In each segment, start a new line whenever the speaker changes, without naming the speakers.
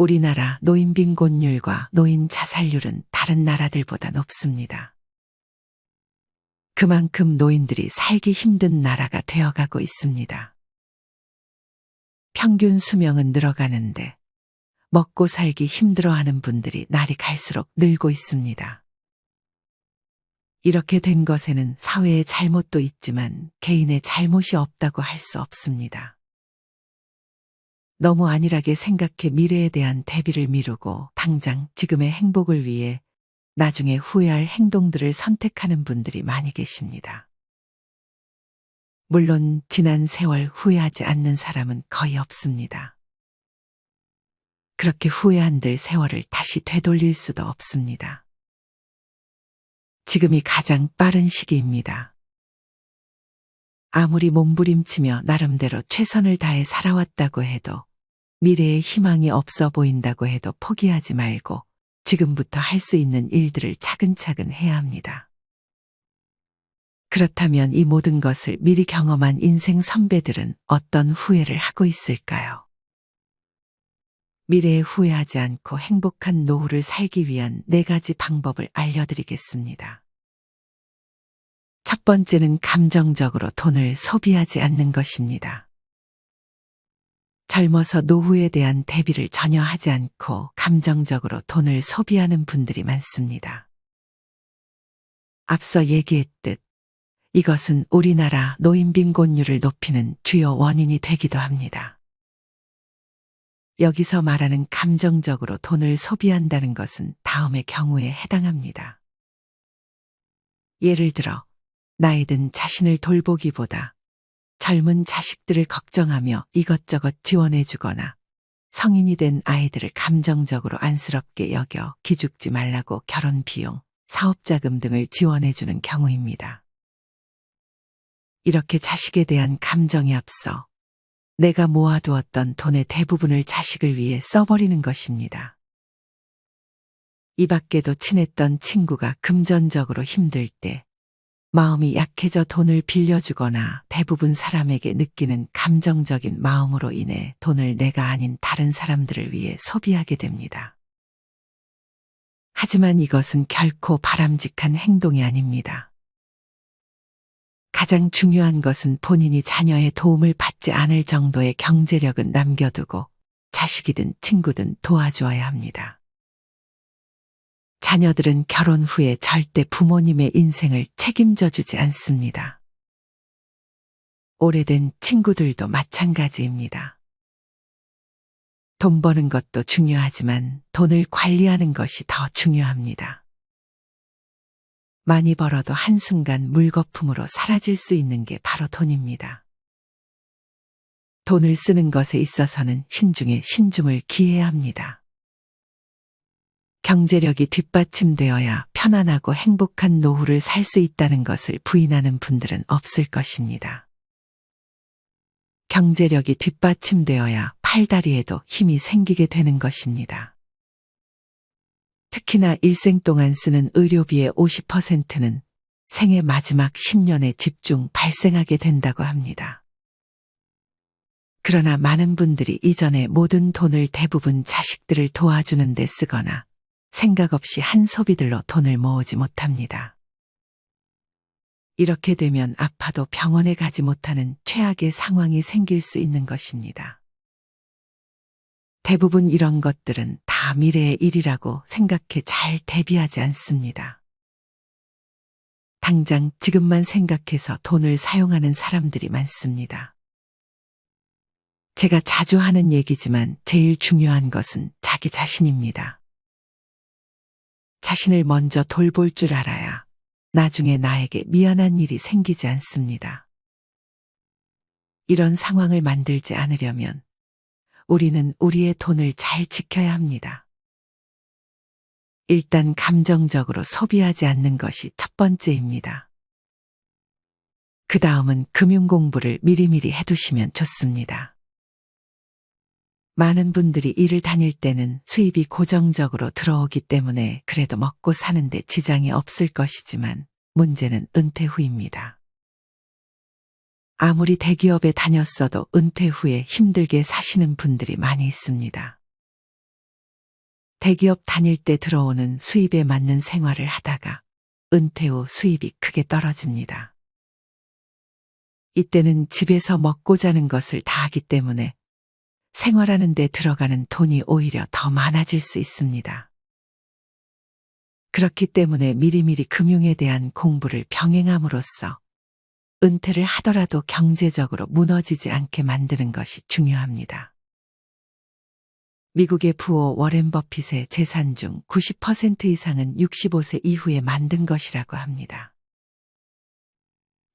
우리나라 노인 빈곤율과 노인 자살률은 다른 나라들보다 높습니다. 그만큼 노인들이 살기 힘든 나라가 되어가고 있습니다. 평균 수명은 늘어가는데 먹고 살기 힘들어하는 분들이 날이 갈수록 늘고 있습니다. 이렇게 된 것에는 사회의 잘못도 있지만 개인의 잘못이 없다고 할 수 없습니다. 너무 안일하게 생각해 미래에 대한 대비를 미루고 당장 지금의 행복을 위해 나중에 후회할 행동들을 선택하는 분들이 많이 계십니다. 물론 지난 세월 후회하지 않는 사람은 거의 없습니다. 그렇게 후회한들 세월을 다시 되돌릴 수도 없습니다. 지금이 가장 빠른 시기입니다. 아무리 몸부림치며 나름대로 최선을 다해 살아왔다고 해도 미래에 희망이 없어 보인다고 해도 포기하지 말고 지금부터 할 수 있는 일들을 차근차근 해야 합니다. 그렇다면 이 모든 것을 미리 경험한 인생 선배들은 어떤 후회를 하고 있을까요? 미래에 후회하지 않고 행복한 노후를 살기 위한 4가지 방법을 알려드리겠습니다. 첫 번째는 감정적으로 돈을 소비하지 않는 것입니다. 젊어서 노후에 대한 대비를 전혀 하지 않고 감정적으로 돈을 소비하는 분들이 많습니다. 앞서 얘기했듯 이것은 우리나라 노인 빈곤율을 높이는 주요 원인이 되기도 합니다. 여기서 말하는 감정적으로 돈을 소비한다는 것은 다음의 경우에 해당합니다. 예를 들어 나이 든 자신을 돌보기보다 젊은 자식들을 걱정하며 이것저것 지원해 주거나 성인이 된 아이들을 감정적으로 안쓰럽게 여겨 기죽지 말라고 결혼 비용, 사업자금 등을 지원해 주는 경우입니다. 이렇게 자식에 대한 감정에 앞서 내가 모아두었던 돈의 대부분을 자식을 위해 써버리는 것입니다. 이 밖에도 친했던 친구가 금전적으로 힘들 때 마음이 약해져 돈을 빌려주거나 대부분 사람에게 느끼는 감정적인 마음으로 인해 돈을 내가 아닌 다른 사람들을 위해 소비하게 됩니다. 하지만 이것은 결코 바람직한 행동이 아닙니다. 가장 중요한 것은 본인이 자녀의 도움을 받지 않을 정도의 경제력은 남겨두고 자식이든 친구든 도와주어야 합니다. 자녀들은 결혼 후에 절대 부모님의 인생을 책임져 주지 않습니다. 오래된 친구들도 마찬가지입니다. 돈 버는 것도 중요하지만 돈을 관리하는 것이 더 중요합니다. 많이 벌어도 한순간 물거품으로 사라질 수 있는 게 바로 돈입니다. 돈을 쓰는 것에 있어서는 신중에 신중을 기해야 합니다. 경제력이 뒷받침되어야 편안하고 행복한 노후를 살 수 있다는 것을 부인하는 분들은 없을 것입니다. 경제력이 뒷받침되어야 팔다리에도 힘이 생기게 되는 것입니다. 특히나 일생 동안 쓰는 의료비의 50%는 생애 마지막 10년에 집중 발생하게 된다고 합니다. 그러나 많은 분들이 이전에 모든 돈을 대부분 자식들을 도와주는 데 쓰거나 생각 없이 한 소비들로 돈을 모으지 못합니다. 이렇게 되면 아파도 병원에 가지 못하는 최악의 상황이 생길 수 있는 것입니다. 대부분 이런 것들은 다 미래의 일이라고 생각해 잘 대비하지 않습니다. 당장 지금만 생각해서 돈을 사용하는 사람들이 많습니다. 제가 자주 하는 얘기지만 제일 중요한 것은 자기 자신입니다. 자신을 먼저 돌볼 줄 알아야 나중에 나에게 미안한 일이 생기지 않습니다. 이런 상황을 만들지 않으려면 우리는 우리의 돈을 잘 지켜야 합니다. 일단 감정적으로 소비하지 않는 것이 첫 번째입니다. 그 다음은 금융 공부를 미리미리 해두시면 좋습니다. 많은 분들이 일을 다닐 때는 수입이 고정적으로 들어오기 때문에 그래도 먹고 사는데 지장이 없을 것이지만 문제는 은퇴 후입니다. 아무리 대기업에 다녔어도 은퇴 후에 힘들게 사시는 분들이 많이 있습니다. 대기업 다닐 때 들어오는 수입에 맞는 생활을 하다가 은퇴 후 수입이 크게 떨어집니다. 이때는 집에서 먹고 자는 것을 다 하기 때문에 생활하는 데 들어가는 돈이 오히려 더 많아질 수 있습니다. 그렇기 때문에 미리미리 금융에 대한 공부를 병행함으로써 은퇴를 하더라도 경제적으로 무너지지 않게 만드는 것이 중요합니다. 미국의 부호 워렌 버핏의 재산 중 90% 이상은 65세 이후에 만든 것이라고 합니다.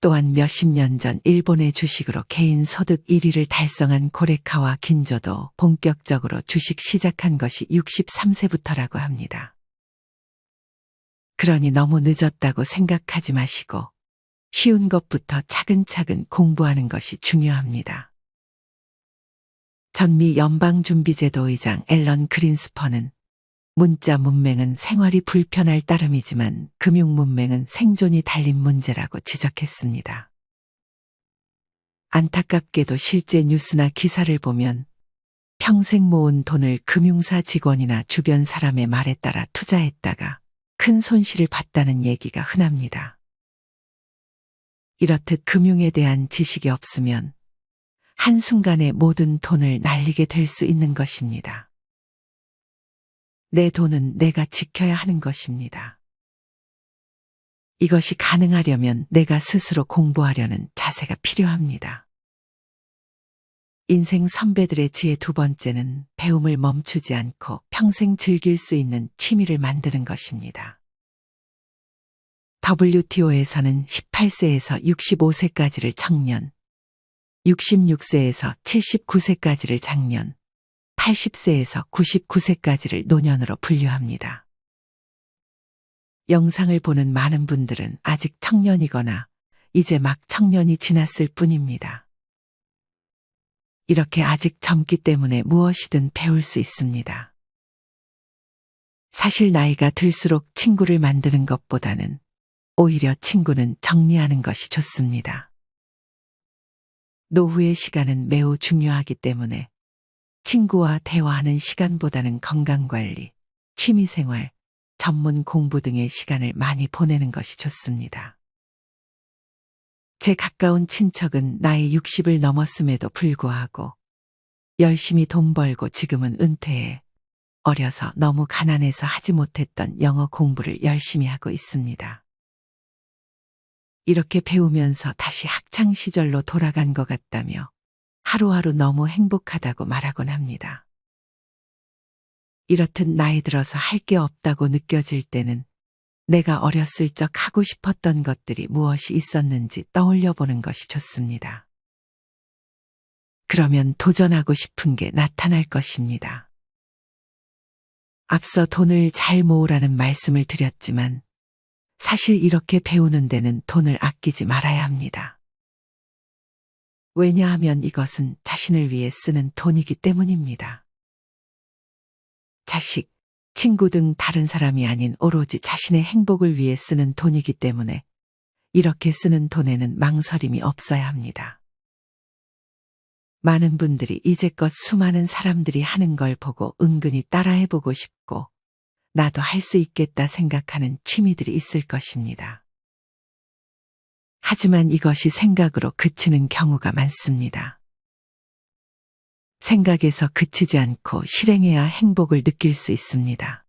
또한 몇십 년 전 일본의 주식으로 개인 소득 1위를 달성한 고레카와 긴조도 본격적으로 주식 시작한 것이 63세부터라고 합니다. 그러니 너무 늦었다고 생각하지 마시고 쉬운 것부터 차근차근 공부하는 것이 중요합니다. 전미 연방준비제도 의장 앨런 그린스퍼는 문자 문맹은 생활이 불편할 따름이지만 금융 문맹은 생존이 달린 문제라고 지적했습니다. 안타깝게도 실제 뉴스나 기사를 보면 평생 모은 돈을 금융사 직원이나 주변 사람의 말에 따라 투자했다가 큰 손실을 봤다는 얘기가 흔합니다. 이렇듯 금융에 대한 지식이 없으면 한순간에 모든 돈을 날리게 될 수 있는 것입니다. 내 돈은 내가 지켜야 하는 것입니다. 이것이 가능하려면 내가 스스로 공부하려는 자세가 필요합니다. 인생 선배들의 지혜 두 번째는 배움을 멈추지 않고 평생 즐길 수 있는 취미를 만드는 것입니다. WTO에서는 18세에서 65세까지를 청년, 66세에서 79세까지를 장년, 80세에서 99세까지를 노년으로 분류합니다. 영상을 보는 많은 분들은 아직 청년이거나 이제 막 청년이 지났을 뿐입니다. 이렇게 아직 젊기 때문에 무엇이든 배울 수 있습니다. 사실 나이가 들수록 친구를 만드는 것보다는 오히려 친구는 정리하는 것이 좋습니다. 노후의 시간은 매우 중요하기 때문에 친구와 대화하는 시간보다는 건강관리, 취미생활, 전문 공부 등의 시간을 많이 보내는 것이 좋습니다. 제 가까운 친척은 나이 60을 넘었음에도 불구하고 열심히 돈 벌고 지금은 은퇴해 어려서 너무 가난해서 하지 못했던 영어 공부를 열심히 하고 있습니다. 이렇게 배우면서 다시 학창시절로 돌아간 것 같다며 하루하루 너무 행복하다고 말하곤 합니다. 이렇듯 나이 들어서 할 게 없다고 느껴질 때는 내가 어렸을 적 하고 싶었던 것들이 무엇이 있었는지 떠올려 보는 것이 좋습니다. 그러면 도전하고 싶은 게 나타날 것입니다. 앞서 돈을 잘 모으라는 말씀을 드렸지만 사실 이렇게 배우는 데는 돈을 아끼지 말아야 합니다. 왜냐하면 이것은 자신을 위해 쓰는 돈이기 때문입니다. 자식, 친구 등 다른 사람이 아닌 오로지 자신의 행복을 위해 쓰는 돈이기 때문에 이렇게 쓰는 돈에는 망설임이 없어야 합니다. 많은 분들이 이제껏 수많은 사람들이 하는 걸 보고 은근히 따라해보고 싶고 나도 할 수 있겠다 생각하는 취미들이 있을 것입니다. 하지만 이것이 생각으로 그치는 경우가 많습니다. 생각에서 그치지 않고 실행해야 행복을 느낄 수 있습니다.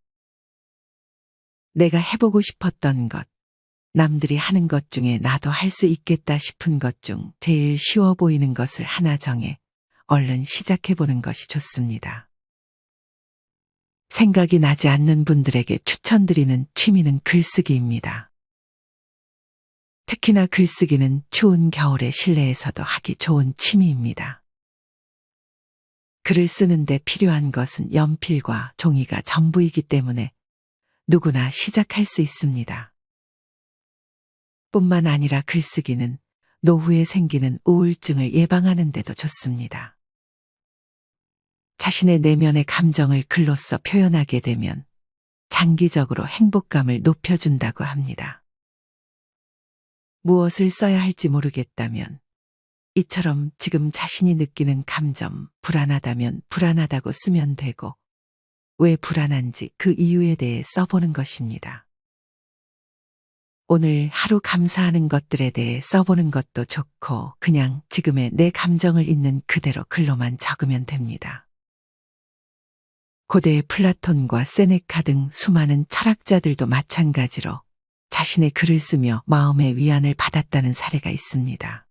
내가 해보고 싶었던 것, 남들이 하는 것 중에 나도 할 수 있겠다 싶은 것 중 제일 쉬워 보이는 것을 하나 정해 얼른 시작해보는 것이 좋습니다. 생각이 나지 않는 분들에게 추천드리는 취미는 글쓰기입니다. 특히나 글쓰기는 추운 겨울의 실내에서도 하기 좋은 취미입니다. 글을 쓰는데 필요한 것은 연필과 종이가 전부이기 때문에 누구나 시작할 수 있습니다. 뿐만 아니라 글쓰기는 노후에 생기는 우울증을 예방하는 데도 좋습니다. 자신의 내면의 감정을 글로써 표현하게 되면 장기적으로 행복감을 높여준다고 합니다. 무엇을 써야 할지 모르겠다면 이처럼 지금 자신이 느끼는 감정, 불안하다면 불안하다고 쓰면 되고 왜 불안한지 그 이유에 대해 써보는 것입니다. 오늘 하루 감사하는 것들에 대해 써보는 것도 좋고 그냥 지금의 내 감정을 있는 그대로 글로만 적으면 됩니다. 고대의 플라톤과 세네카 등 수많은 철학자들도 마찬가지로 자신의 글을 쓰며 마음의 위안을 받았다는 사례가 있습니다.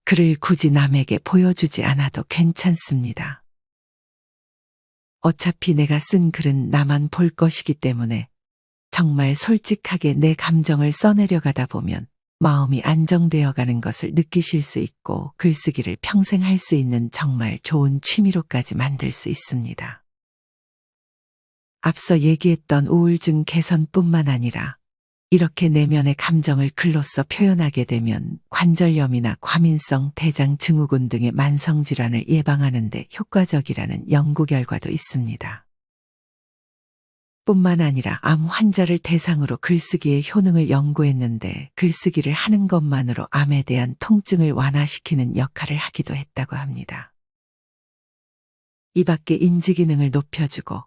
글을 굳이 남에게 보여주지 않아도 괜찮습니다. 어차피 내가 쓴 글은 나만 볼 것이기 때문에 정말 솔직하게 내 감정을 써내려가다 보면 마음이 안정되어 가는 것을 느끼실 수 있고 글쓰기를 평생 할 수 있는 정말 좋은 취미로까지 만들 수 있습니다. 앞서 얘기했던 우울증 개선뿐만 아니라 이렇게 내면의 감정을 글로써 표현하게 되면 관절염이나 과민성 대장 증후군 등의 만성질환을 예방하는 데 효과적이라는 연구 결과도 있습니다. 뿐만 아니라 암 환자를 대상으로 글쓰기의 효능을 연구했는데 글쓰기를 하는 것만으로 암에 대한 통증을 완화시키는 역할을 하기도 했다고 합니다. 이 밖에 인지 기능을 높여주고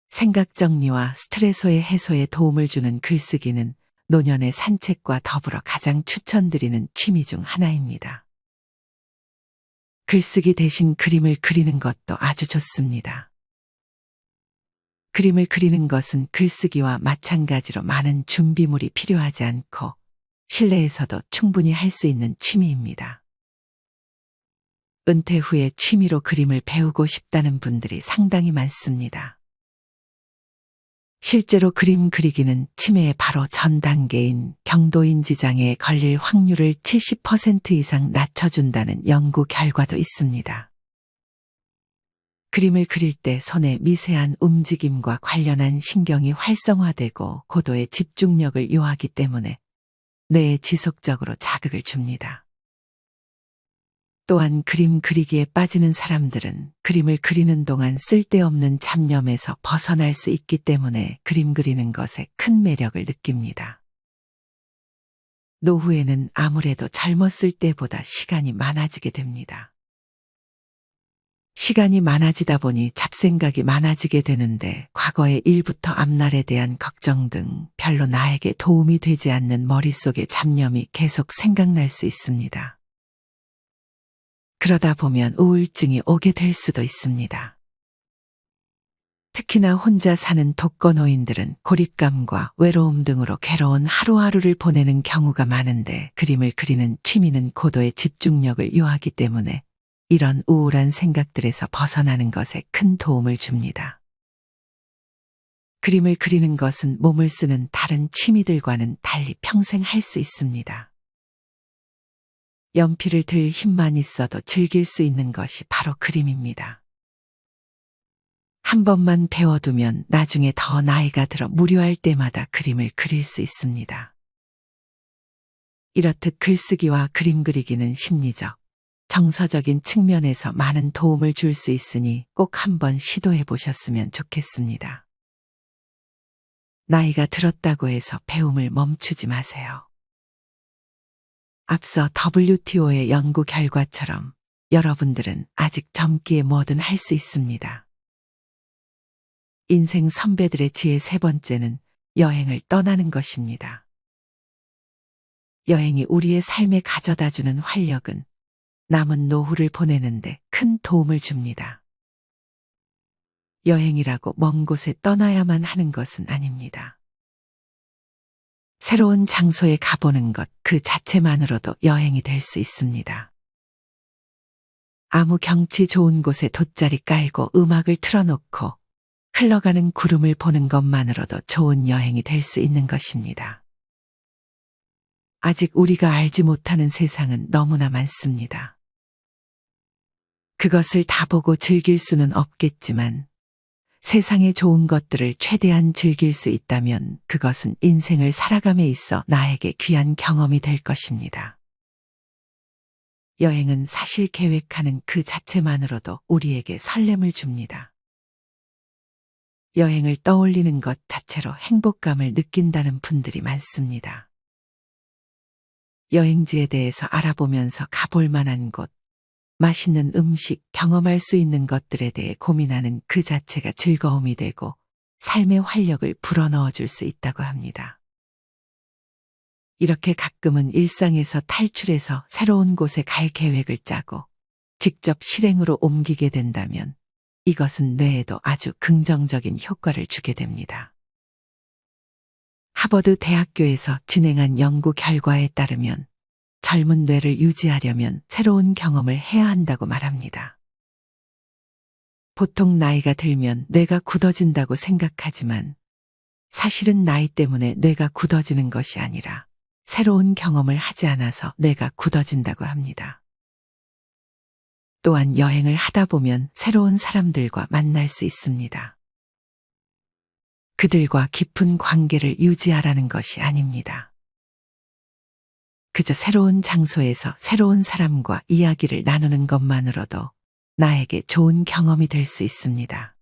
생각 정리와 스트레스 해소에 도움을 주는 글쓰기는 노년의 산책과 더불어 가장 추천드리는 취미 중 하나입니다. 글쓰기 대신 그림을 그리는 것도 아주 좋습니다. 그림을 그리는 것은 글쓰기와 마찬가지로 많은 준비물이 필요하지 않고 실내에서도 충분히 할 수 있는 취미입니다. 은퇴 후에 취미로 그림을 배우고 싶다는 분들이 상당히 많습니다. 실제로 그림 그리기는 치매의 바로 전 단계인 경도인지 장애에 걸릴 확률을 70% 이상 낮춰준다는 연구 결과도 있습니다. 그림을 그릴 때 손의 미세한 움직임과 관련한 신경이 활성화되고 고도의 집중력을 요하기 때문에 뇌에 지속적으로 자극을 줍니다. 또한 그림 그리기에 빠지는 사람들은 그림을 그리는 동안 쓸데없는 잡념에서 벗어날 수 있기 때문에 그림 그리는 것에 큰 매력을 느낍니다. 노후에는 아무래도 젊었을 때보다 시간이 많아지게 됩니다. 시간이 많아지다 보니 잡생각이 많아지게 되는데 과거의 일부터 앞날에 대한 걱정 등 별로 나에게 도움이 되지 않는 머릿속의 잡념이 계속 생각날 수 있습니다. 그러다 보면 우울증이 오게 될 수도 있습니다. 특히나 혼자 사는 독거노인들은 고립감과 외로움 등으로 괴로운 하루하루를 보내는 경우가 많은데 그림을 그리는 취미는 고도의 집중력을 요하기 때문에 이런 우울한 생각들에서 벗어나는 것에 큰 도움을 줍니다. 그림을 그리는 것은 몸을 쓰는 다른 취미들과는 달리 평생 할 수 있습니다. 연필을 들 힘만 있어도 즐길 수 있는 것이 바로 그림입니다. 한 번만 배워두면 나중에 더 나이가 들어 무료할 때마다 그림을 그릴 수 있습니다. 이렇듯 글쓰기와 그림 그리기는 심리적, 정서적인 측면에서 많은 도움을 줄 수 있으니 꼭 한번 시도해 보셨으면 좋겠습니다. 나이가 들었다고 해서 배움을 멈추지 마세요. 앞서 WTO의 연구 결과처럼 여러분들은 아직 젊기에 뭐든 할 수 있습니다. 인생 선배들의 지혜 세 번째는 여행을 떠나는 것입니다. 여행이 우리의 삶에 가져다주는 활력은 남은 노후를 보내는데 큰 도움을 줍니다. 여행이라고 먼 곳에 떠나야만 하는 것은 아닙니다. 새로운 장소에 가보는 것 그 자체만으로도 여행이 될 수 있습니다. 아무 경치 좋은 곳에 돗자리 깔고 음악을 틀어놓고 흘러가는 구름을 보는 것만으로도 좋은 여행이 될 수 있는 것입니다. 아직 우리가 알지 못하는 세상은 너무나 많습니다. 그것을 다 보고 즐길 수는 없겠지만 세상의 좋은 것들을 최대한 즐길 수 있다면 그것은 인생을 살아감에 있어 나에게 귀한 경험이 될 것입니다. 여행은 사실 계획하는 그 자체만으로도 우리에게 설렘을 줍니다. 여행을 떠올리는 것 자체로 행복감을 느낀다는 분들이 많습니다. 여행지에 대해서 알아보면서 가볼 만한 곳, 맛있는 음식, 경험할 수 있는 것들에 대해 고민하는 그 자체가 즐거움이 되고 삶의 활력을 불어넣어 줄 수 있다고 합니다. 이렇게 가끔은 일상에서 탈출해서 새로운 곳에 갈 계획을 짜고 직접 실행으로 옮기게 된다면 이것은 뇌에도 아주 긍정적인 효과를 주게 됩니다. 하버드 대학교에서 진행한 연구 결과에 따르면 젊은 뇌를 유지하려면 새로운 경험을 해야 한다고 말합니다. 보통 나이가 들면 뇌가 굳어진다고 생각하지만 사실은 나이 때문에 뇌가 굳어지는 것이 아니라 새로운 경험을 하지 않아서 뇌가 굳어진다고 합니다. 또한 여행을 하다 보면 새로운 사람들과 만날 수 있습니다. 그들과 깊은 관계를 유지하라는 것이 아닙니다. 그저 새로운 장소에서 새로운 사람과 이야기를 나누는 것만으로도 나에게 좋은 경험이 될 수 있습니다.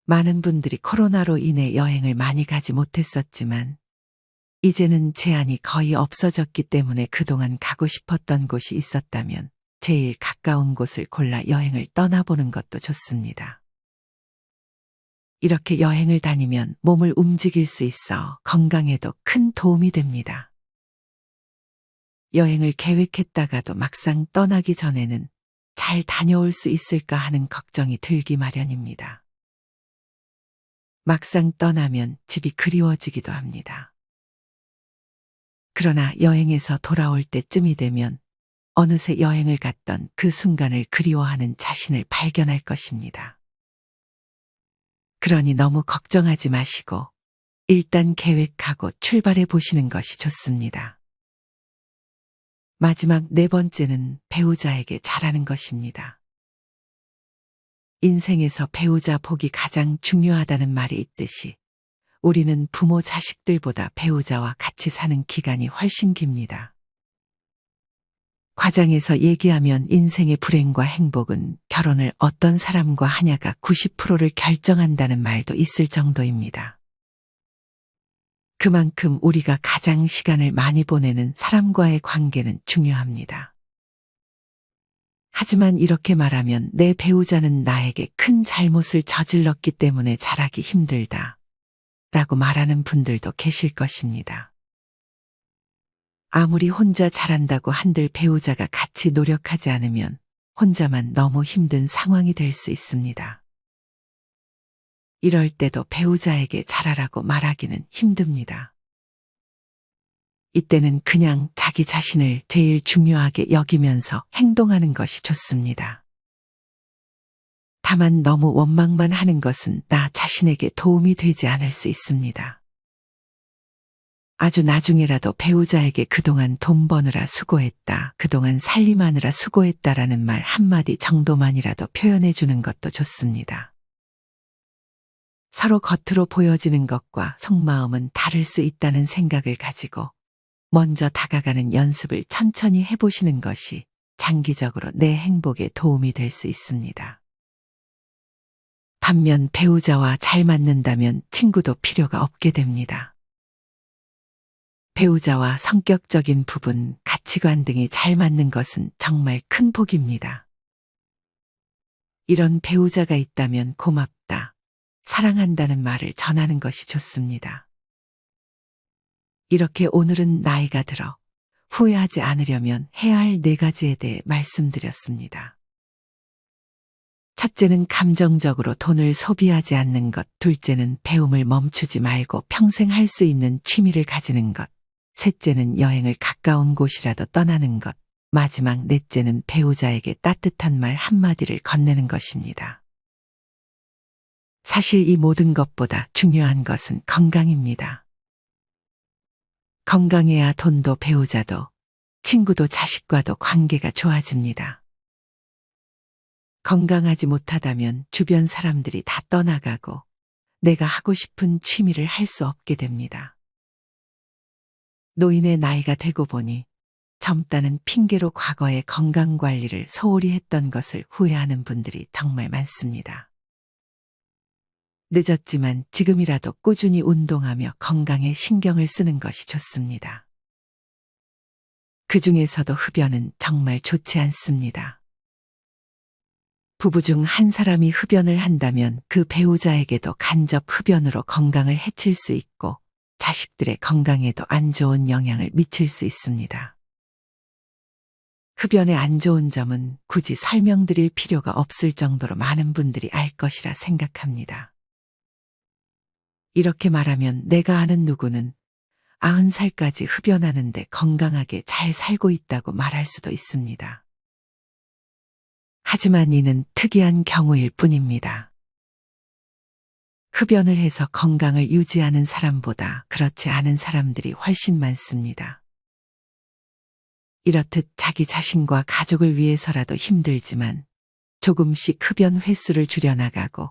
많은 분들이 코로나로 인해 여행을 많이 가지 못했었지만 이제는 제한이 거의 없어졌기 때문에 그동안 가고 싶었던 곳이 있었다면 제일 가까운 곳을 골라 여행을 떠나보는 것도 좋습니다. 이렇게 여행을 다니면 몸을 움직일 수 있어 건강에도 큰 도움이 됩니다. 여행을 계획했다가도 막상 떠나기 전에는 잘 다녀올 수 있을까 하는 걱정이 들기 마련입니다. 막상 떠나면 집이 그리워지기도 합니다. 그러나 여행에서 돌아올 때쯤이 되면 어느새 여행을 갔던 그 순간을 그리워하는 자신을 발견할 것입니다. 그러니 너무 걱정하지 마시고 일단 계획하고 출발해 보시는 것이 좋습니다. 마지막 네 번째는 배우자에게 잘하는 것입니다. 인생에서 배우자 복이 가장 중요하다는 말이 있듯이 우리는 부모 자식들보다 배우자와 같이 사는 기간이 훨씬 깁니다. 과장해서 얘기하면 인생의 불행과 행복은 결혼을 어떤 사람과 하냐가 90%를 결정한다는 말도 있을 정도입니다. 그만큼 우리가 가장 시간을 많이 보내는 사람과의 관계는 중요합니다. 하지만 이렇게 말하면 내 배우자는 나에게 큰 잘못을 저질렀기 때문에 잘하기 힘들다 라고 말하는 분들도 계실 것입니다. 아무리 혼자 잘한다고 한들 배우자가 같이 노력하지 않으면 혼자만 너무 힘든 상황이 될 수 있습니다. 이럴 때도 배우자에게 잘하라고 말하기는 힘듭니다. 이때는 그냥 자기 자신을 제일 중요하게 여기면서 행동하는 것이 좋습니다. 다만 너무 원망만 하는 것은 나 자신에게 도움이 되지 않을 수 있습니다. 아주 나중에라도 배우자에게 그동안 돈 버느라 수고했다, 그동안 살림하느라 수고했다라는 말 한마디 정도만이라도 표현해 주는 것도 좋습니다. 서로 겉으로 보여지는 것과 속마음은 다를 수 있다는 생각을 가지고 먼저 다가가는 연습을 천천히 해보시는 것이 장기적으로 내 행복에 도움이 될 수 있습니다. 반면 배우자와 잘 맞는다면 친구도 필요가 없게 됩니다. 배우자와 성격적인 부분, 가치관 등이 잘 맞는 것은 정말 큰 복입니다. 이런 배우자가 있다면 고맙다, 사랑한다는 말을 전하는 것이 좋습니다. 이렇게 오늘은 나이가 들어 후회하지 않으려면 해야 할 4가지에 대해 말씀드렸습니다. 첫째는 감정적으로 돈을 소비하지 않는 것, 둘째는 배움을 멈추지 말고 평생 할 수 있는 취미를 가지는 것, 셋째는 여행을 가까운 곳이라도 떠나는 것, 마지막 넷째는 배우자에게 따뜻한 말 한마디를 건네는 것입니다. 사실 이 모든 것보다 중요한 것은 건강입니다. 건강해야 돈도 배우자도 친구도 자식과도 관계가 좋아집니다. 건강하지 못하다면 주변 사람들이 다 떠나가고 내가 하고 싶은 취미를 할 수 없게 됩니다. 노인의 나이가 되고 보니 젊다는 핑계로 과거의 건강관리를 소홀히 했던 것을 후회하는 분들이 정말 많습니다. 늦었지만 지금이라도 꾸준히 운동하며 건강에 신경을 쓰는 것이 좋습니다. 그 중에서도 흡연은 정말 좋지 않습니다. 부부 중 한 사람이 흡연을 한다면 그 배우자에게도 간접 흡연으로 건강을 해칠 수 있고 자식들의 건강에도 안 좋은 영향을 미칠 수 있습니다. 흡연의 안 좋은 점은 굳이 설명드릴 필요가 없을 정도로 많은 분들이 알 것이라 생각합니다. 이렇게 말하면 내가 아는 누구는 90살까지 흡연하는데 건강하게 잘 살고 있다고 말할 수도 있습니다. 하지만 이는 특이한 경우일 뿐입니다. 흡연을 해서 건강을 유지하는 사람보다 그렇지 않은 사람들이 훨씬 많습니다. 이렇듯 자기 자신과 가족을 위해서라도 힘들지만 조금씩 흡연 횟수를 줄여나가고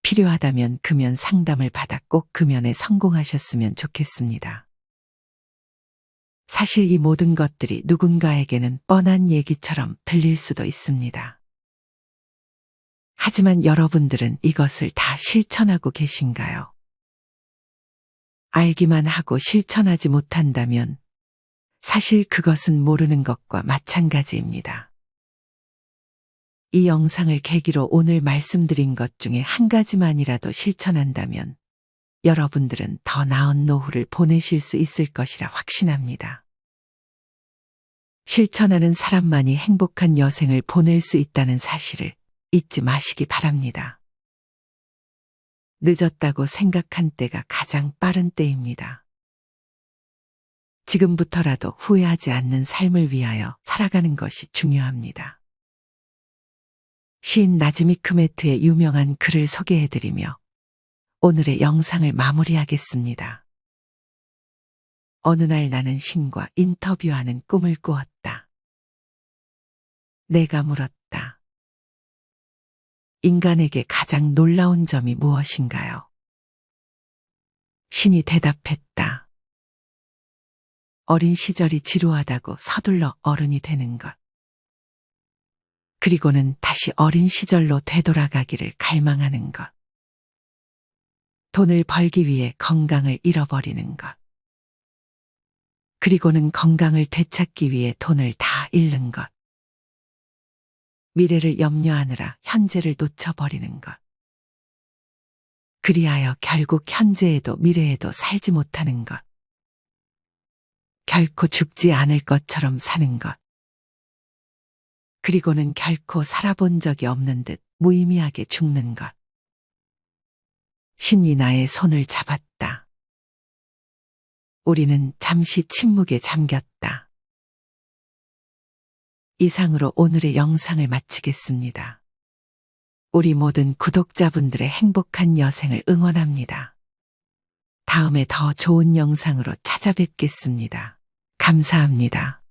필요하다면 금연 상담을 받아 꼭 금연에 성공하셨으면 좋겠습니다. 사실 이 모든 것들이 누군가에게는 뻔한 얘기처럼 들릴 수도 있습니다. 하지만 여러분들은 이것을 다 실천하고 계신가요? 알기만 하고 실천하지 못한다면 사실 그것은 모르는 것과 마찬가지입니다. 이 영상을 계기로 오늘 말씀드린 것 중에 한 가지만이라도 실천한다면 여러분들은 더 나은 노후를 보내실 수 있을 것이라 확신합니다. 실천하는 사람만이 행복한 여생을 보낼 수 있다는 사실을 잊지 마시기 바랍니다. 늦었다고 생각한 때가 가장 빠른 때입니다. 지금부터라도 후회하지 않는 삶을 위하여 살아가는 것이 중요합니다. 시인 나즈미 크메트의 유명한 글을 소개해드리며 오늘의 영상을 마무리하겠습니다. 어느 날 나는 신과 인터뷰하는 꿈을 꾸었다. 내가 물었다. 인간에게 가장 놀라운 점이 무엇인가요? 신이 대답했다. 어린 시절이 지루하다고 서둘러 어른이 되는 것. 그리고는 다시 어린 시절로 되돌아가기를 갈망하는 것. 돈을 벌기 위해 건강을 잃어버리는 것. 그리고는 건강을 되찾기 위해 돈을 다 잃는 것. 미래를 염려하느라 현재를 놓쳐버리는 것. 그리하여 결국 현재에도 미래에도 살지 못하는 것. 결코 죽지 않을 것처럼 사는 것. 그리고는 결코 살아본 적이 없는 듯 무의미하게 죽는 것. 신이 나의 손을 잡았다. 우리는 잠시 침묵에 잠겼다. 이상으로 오늘의 영상을 마치겠습니다. 우리 모든 구독자분들의 행복한 여생을 응원합니다. 다음에 더 좋은 영상으로 찾아뵙겠습니다. 감사합니다.